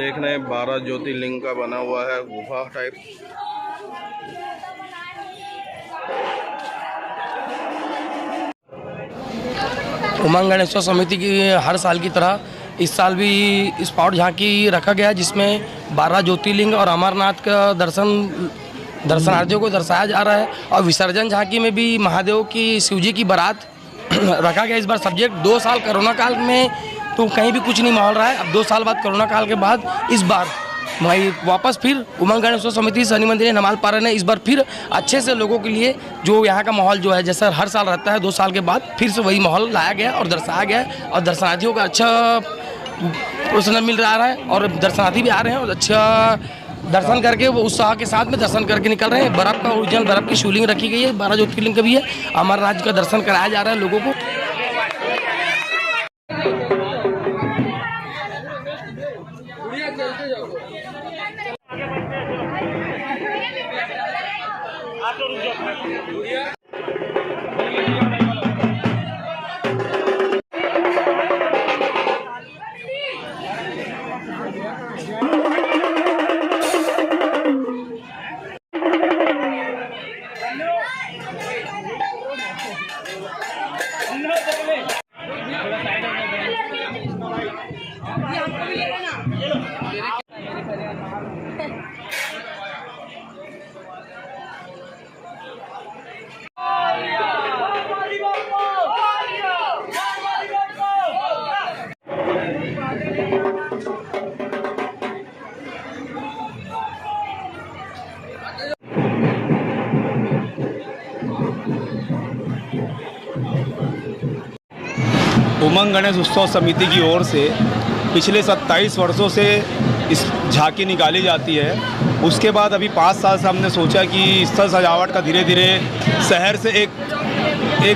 देख रहे हैं 12 ज्योतिर्लिंग का बना हुआ है गुफा टाइप। उमंग गणेशोत्सव समिति की हर साल की तरह इस साल भी स्पॉट झांकी रखा गया, जिसमें 12 ज्योतिर्लिंग और अमरनाथ का दर्शनार्थियों को दर्शाया जा रहा है। और विसर्जन झांकी में भी महादेव की शिवजी की बारात रखा गया। इस बार सब्जेक्ट 2 साल कोरोना काल में तो कहीं भी कुछ नहीं माहौल रहा है। अब 2 साल बाद कोरोना काल के बाद इस बार वही वापस फिर उमंग गणेशोत्सव समिति शनि मंदिर नमालपारा ने इस बार फिर अच्छे से लोगों के लिए जो यहाँ का माहौल जो है जैसा हर साल रहता है 2 साल के बाद फिर से वही माहौल लाया गया और दर्शाया गया और दर्शनार्थियों का अच्छा प्रोत्साहन मिल रहा है और दर्शनार्थी भी आ रहे हैं और अच्छा दर्शन करके वो उत्साह के साथ में दर्शन करके निकल रहे हैं। बर्फ़ का ओरिजिनल बर्फ़ की शिवलिंग रखी गई है, 12 ज्योतिर्लिंग का भी है। अमरनाथ का दर्शन कराया जा रहा है लोगों को। उमंग गणेश उत्सव समिति की ओर से पिछले 27 वर्षों से इस झांकी निकाली जाती है। उसके बाद अभी 5 साल से हमने सोचा कि स्थल सजावट का धीरे धीरे शहर से एक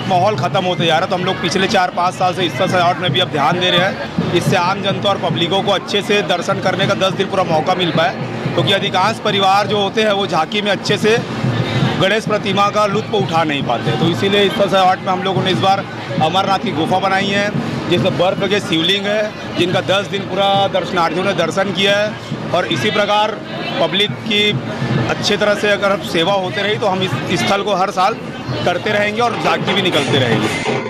माहौल ख़त्म होते जा रहा है, तो हम लोग पिछले 4-5 साल से स्थल सजावट में भी अब ध्यान दे रहे हैं। इससे आम जनता और पब्लिकों को अच्छे से दर्शन करने का 10 दिन पूरा मौका मिल पाए, क्योंकि अधिकांश परिवार जो होते हैं वो झांकी में अच्छे से गणेश प्रतिमा का लुत्फ़ उठा नहीं पाते। तो इसीलिए स्थल सजावट में हम लोगों ने इस बार अमरनाथ की गुफा बनाई है, जिसमें बर्फ़ के शिवलिंग है, जिनका 10 दिन पूरा दर्शनार्थियों ने दर्शन किया है। और इसी प्रकार पब्लिक की अच्छे तरह से अगर सेवा होते रही तो हम इस स्थल को हर साल करते रहेंगे और झांकी भी निकलते रहेंगे।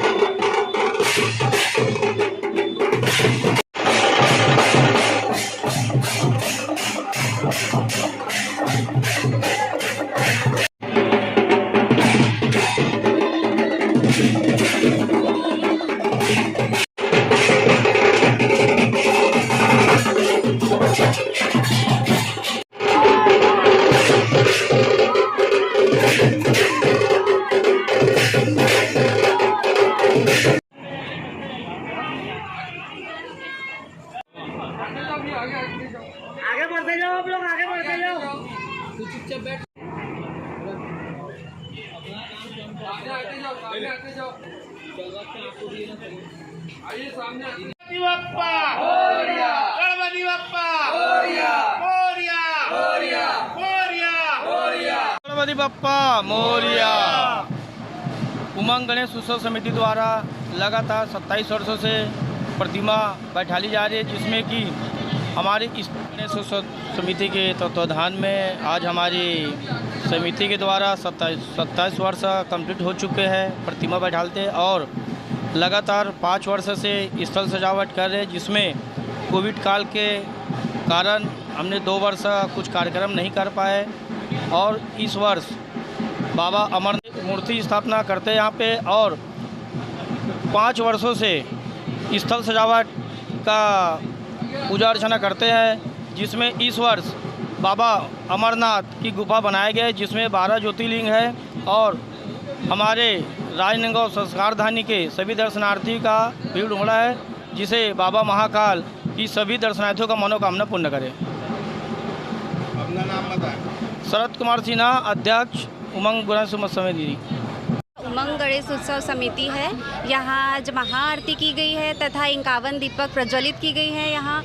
आगे बढ़ते जाओ आप लोग, आगे बढ़ते जाओ। तू चुपचाप बैठ। आगे जाओ। आइए सामने। गणपति बप्पा मोरया, गणपति बप्पा मोरया, मोरया, मोरया, मोरया, मोरया, गणपति बप्पा मोरया। उमंग गणेश उत्सव समिति द्वारा लगातार 27 वर्षों से प्रतिमा बैठाली जा रही है, जिसमें कि हमारी इस गणेश उत्सव समिति के तत्वाधान में आज हमारी समिति के द्वारा 27 वर्ष कंप्लीट हो चुके हैं प्रतिमा बैठालते, और लगातार 5 वर्ष से स्थल सजावट कर रहे हैं, जिसमें कोविड काल के कारण हमने 2 वर्ष कुछ कार्यक्रम नहीं कर पाए। और इस वर्ष बाबा अमरनाथ मूर्ति स्थापना करते हैं यहाँ पे, और 5 वर्षों से स्थल सजावट का पूजा अर्चना करते हैं, जिसमें इस वर्ष बाबा अमरनाथ की गुफा बनाए गए, जिसमें 12 ज्योतिर्लिंग है। और हमारे राजनंदगांव संस्कार धानी के सभी दर्शनार्थी का भीड़ उमड़ा है, जिसे बाबा महाकाल की सभी दर्शनार्थियों का मनोकामना पूर्ण करे। अपना नाम बताएं। शरद कुमार सिन्हा, अध्यक्ष उमंग गणेश उत्सव समिति। उमंग गणेश उत्सव समिति है। यहाँ आज महाआरती की गई है तथा 51 दीपक प्रज्वलित की गई है। यहाँ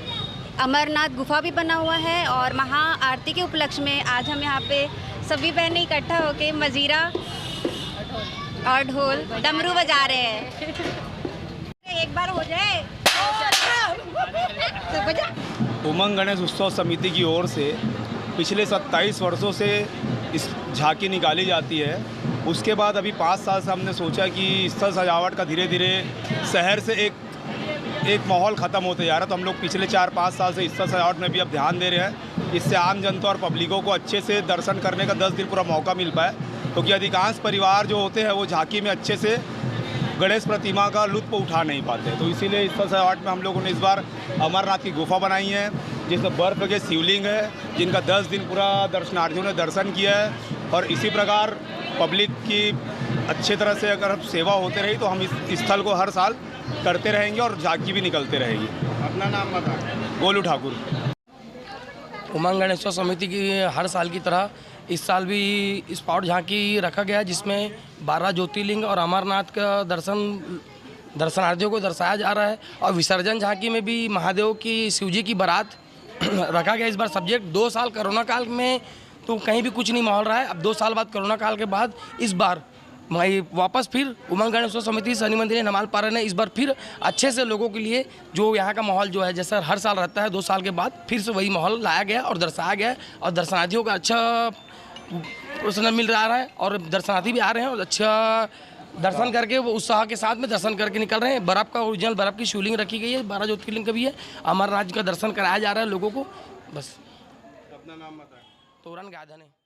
अमरनाथ गुफा भी बना हुआ है और महाआरती के उपलक्ष्य में आज हम यहाँ पे सभी बहनें इकट्ठा होकर मजीरा और ढोल डमरू बजा रहे हैं। एक बार हो जाए तो बजा। उमंग गणेश उत्सव समिति की ओर से पिछले 27 वर्षों से इस झांकी निकाली जाती है। उसके बाद अभी 5 साल से हमने सोचा कि स्थल सजावट का धीरे धीरे शहर से एक माहौल ख़त्म होते जा रहा है, तो हम लोग पिछले 4-5 साल से स्थल सजावट में भी अब ध्यान दे रहे हैं। इससे आम जनता और पब्लिकों को अच्छे से दर्शन करने का 10 दिन पूरा मौका मिल पाए, क्योंकि अधिकांश परिवार जो होते हैं वो झांकी में अच्छे से गणेश प्रतिमा का लुत्फ़ उठा नहीं पाते। तो इसीलिए स्थल सजावट में हम लोगों ने इस बार अमरनाथ की गुफा बनाई है, जिसमें बर्फ़ के शिवलिंग है, जिनका 10 दिन पूरा दर्शनार्थियों ने दर्शन किया है। और इसी प्रकार पब्लिक की अच्छे तरह से अगर सेवा होते रही तो हम इस स्थल को हर साल करते रहेंगे और झांकी भी निकलते रहेगी। अपना नाम बताएं। गोलू ठाकुर। उमंग गणेशोत्सव समिति की हर साल की तरह इस साल भी स्पॉट झांकी रखा गया, जिसमें 12 ज्योतिर्लिंग और अमरनाथ का दर्शनार्थियों को दर्शाया जा रहा है। और विसर्जन झांकी में भी महादेव की शिवजी की बारात रखा गया। इस बार सब्जेक्ट 2 साल कोरोना काल में तो कहीं भी कुछ नहीं माहौल रहा है। अब 2 साल बाद कोरोना काल के बाद इस बार वापस फिर उमंग गणेशोत्सव समिति शनि मंदिर नमालपारा ने इस बार फिर अच्छे से लोगों के लिए जो यहाँ का माहौल जो है जैसा हर साल रहता है 2 साल के बाद फिर से वही माहौल लाया गया और दर्शाया गया। और दर्शनार्थियों का अच्छा प्रसन्न मिल रहा है और दर्शनार्थी भी आ रहे हैं और अच्छा दर्शन करके वो उत्साह के साथ में दर्शन करके निकल रहे हैं। बर्फ़ का ओरिजिनल बर्फ़ की शिवलिंग रखी गई है, 12 ज्योतिर्लिंग का भी है। अमरनाथ का दर्शन कराया जा रहा है लोगों को। बस अपना नाम बताएं। तोरण गाधन है।